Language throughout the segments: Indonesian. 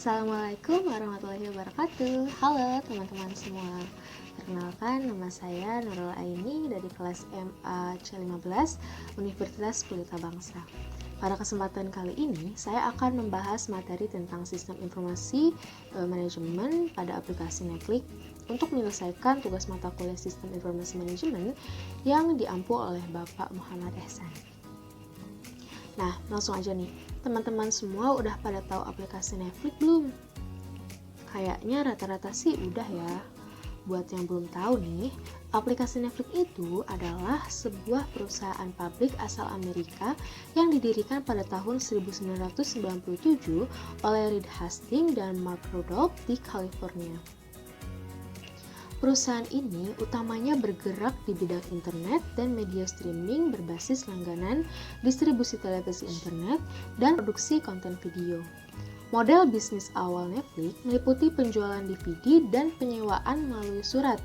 Assalamualaikum warahmatullahi wabarakatuh. Halo teman-teman semua. Perkenalkan, nama saya Nurul Aini dari kelas MA C15 Universitas Pelita Bangsa. Pada kesempatan kali ini, saya akan membahas materi tentang sistem informasi manajemen pada aplikasi Netflix untuk menyelesaikan tugas mata kuliah sistem informasi manajemen yang diampu oleh Bapak Muhammad Ehsan. Nah, langsung aja nih, teman-teman semua udah pada tahu aplikasi Netflix belum? Kayaknya rata-rata sih udah ya. Buat yang belum tahu nih, aplikasi Netflix itu adalah sebuah perusahaan publik asal Amerika yang didirikan pada tahun 1997 oleh Reed Hastings dan Mark Rudolph di California. Perusahaan ini utamanya bergerak di bidang internet dan media streaming berbasis langganan, distribusi televisi internet, dan produksi konten video. Model bisnis awal Netflix meliputi penjualan DVD dan penyewaan melalui surat.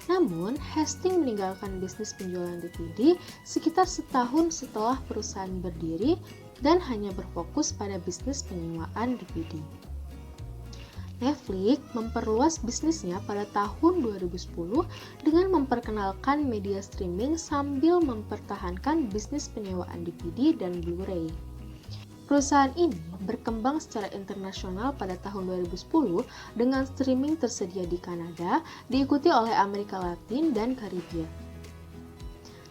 Namun, Hastings meninggalkan bisnis penjualan DVD sekitar setahun setelah perusahaan berdiri dan hanya berfokus pada bisnis penyewaan DVD. Netflix memperluas bisnisnya pada tahun 2010 dengan memperkenalkan media streaming sambil mempertahankan bisnis penyewaan DVD dan Blu-ray. Perusahaan ini berkembang secara internasional pada tahun 2010 dengan streaming tersedia di Kanada, diikuti oleh Amerika Latin dan Karibia.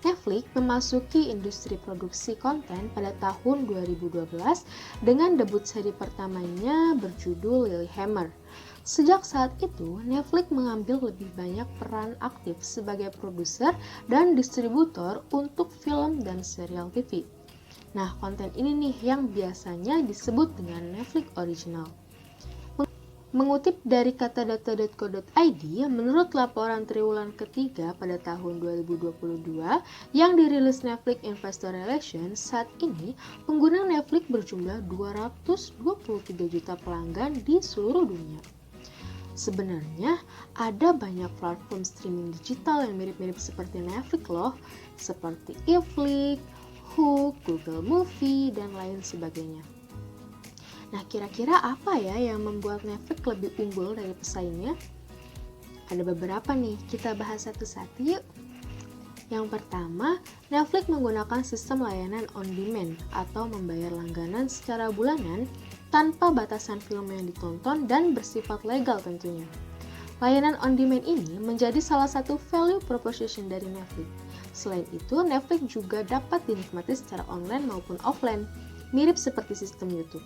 Netflix memasuki industri produksi konten pada tahun 2012 dengan debut seri pertamanya berjudul Lilyhammer. Sejak saat itu, Netflix mengambil lebih banyak peran aktif sebagai produser dan distributor untuk film dan serial TV. Nah, konten ini nih yang biasanya disebut dengan Netflix Original. Mengutip dari katadata.co.id, menurut laporan triwulan ketiga pada tahun 2022 yang dirilis Netflix Investor Relations, saat ini pengguna Netflix berjumlah 223 juta pelanggan di seluruh dunia. Sebenarnya ada banyak platform streaming digital yang mirip-mirip seperti Netflix loh, seperti iFlix, Hook, Google Movie, dan lain sebagainya. Nah, kira-kira apa ya yang membuat Netflix lebih unggul dari pesaingnya? Ada beberapa nih, kita bahas satu-satu yuk. Yang pertama, Netflix menggunakan sistem layanan on-demand atau membayar langganan secara bulanan tanpa batasan film yang ditonton dan bersifat legal tentunya. Layanan on-demand ini menjadi salah satu value proposition dari Netflix. Selain itu, Netflix juga dapat dinikmati secara online maupun offline, mirip seperti sistem YouTube.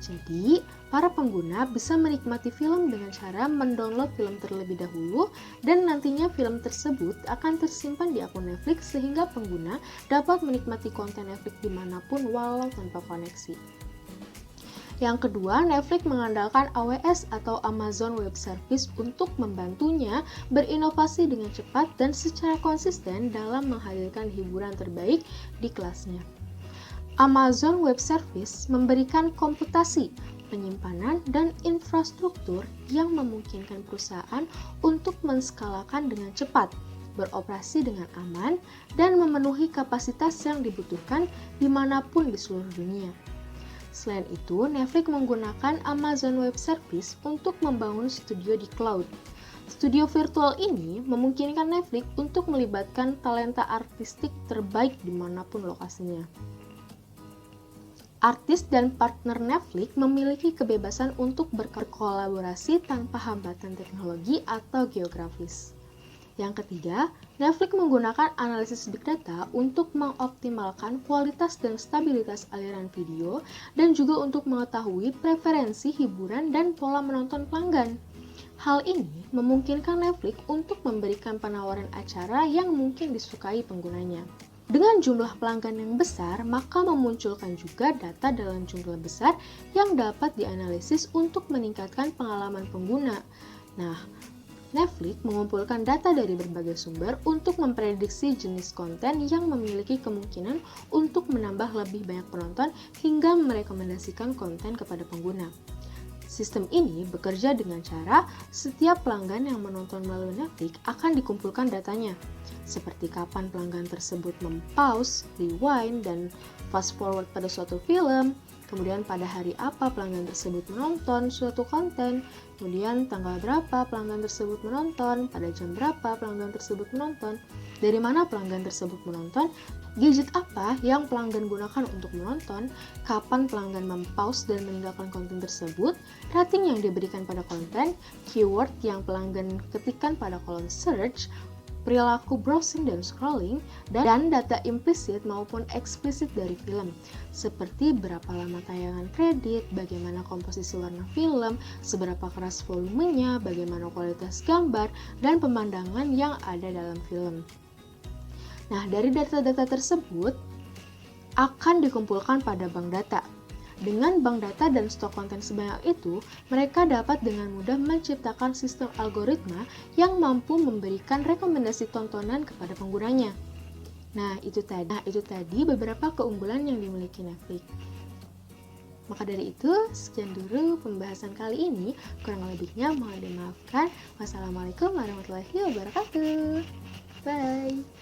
Jadi, para pengguna bisa menikmati film dengan cara mendownload film terlebih dahulu dan nantinya film tersebut akan tersimpan di akun Netflix sehingga pengguna dapat menikmati konten Netflix dimanapun walau tanpa koneksi. Yang kedua, Netflix mengandalkan AWS atau Amazon Web Service untuk membantunya berinovasi dengan cepat dan secara konsisten dalam menghadirkan hiburan terbaik di kelasnya. Amazon Web Service memberikan komputasi, penyimpanan, dan infrastruktur yang memungkinkan perusahaan untuk menskalakan dengan cepat, beroperasi dengan aman, dan memenuhi kapasitas yang dibutuhkan dimanapun di seluruh dunia. Selain itu, Netflix menggunakan Amazon Web Service untuk membangun studio di cloud. Studio virtual ini memungkinkan Netflix untuk melibatkan talenta artistik terbaik dimanapun lokasinya. Artis dan partner Netflix memiliki kebebasan untuk berkolaborasi tanpa hambatan teknologi atau geografis. Yang ketiga, Netflix menggunakan analisis big data untuk mengoptimalkan kualitas dan stabilitas aliran video dan juga untuk mengetahui preferensi hiburan dan pola menonton pelanggan. Hal ini memungkinkan Netflix untuk memberikan penawaran acara yang mungkin disukai penggunanya. Dengan jumlah pelanggan yang besar, maka memunculkan juga data dalam jumlah besar yang dapat dianalisis untuk meningkatkan pengalaman pengguna. Nah, Netflix mengumpulkan data dari berbagai sumber untuk memprediksi jenis konten yang memiliki kemungkinan untuk menambah lebih banyak penonton hingga merekomendasikan konten kepada pengguna. Sistem ini bekerja dengan cara setiap pelanggan yang menonton melalui Netflix akan dikumpulkan datanya, seperti kapan pelanggan tersebut mempause, rewind, dan fast forward pada suatu film, kemudian pada hari apa pelanggan tersebut menonton suatu konten, kemudian tanggal berapa pelanggan tersebut menonton, pada jam berapa pelanggan tersebut menonton, dari mana pelanggan tersebut menonton, gadget apa yang pelanggan gunakan untuk menonton, kapan pelanggan mempause dan meninggalkan konten tersebut, rating yang diberikan pada konten, keyword yang pelanggan ketikkan pada kolom search, perilaku browsing dan scrolling, dan data implisit maupun eksplisit dari film, seperti berapa lama tayangan kredit, bagaimana komposisi warna film, seberapa keras volumenya, bagaimana kualitas gambar, dan pemandangan yang ada dalam film. Nah, dari data-data tersebut akan dikumpulkan pada bank data. Dengan bank data dan stok konten sebanyak itu, mereka dapat dengan mudah menciptakan sistem algoritma yang mampu memberikan rekomendasi tontonan kepada penggunanya. Nah, itu tadi beberapa keunggulan yang dimiliki Netflix. Maka dari itu, sekian dulu pembahasan kali ini. Kurang lebihnya mohon dimaafkan. Wassalamualaikum warahmatullahi wabarakatuh. Bye.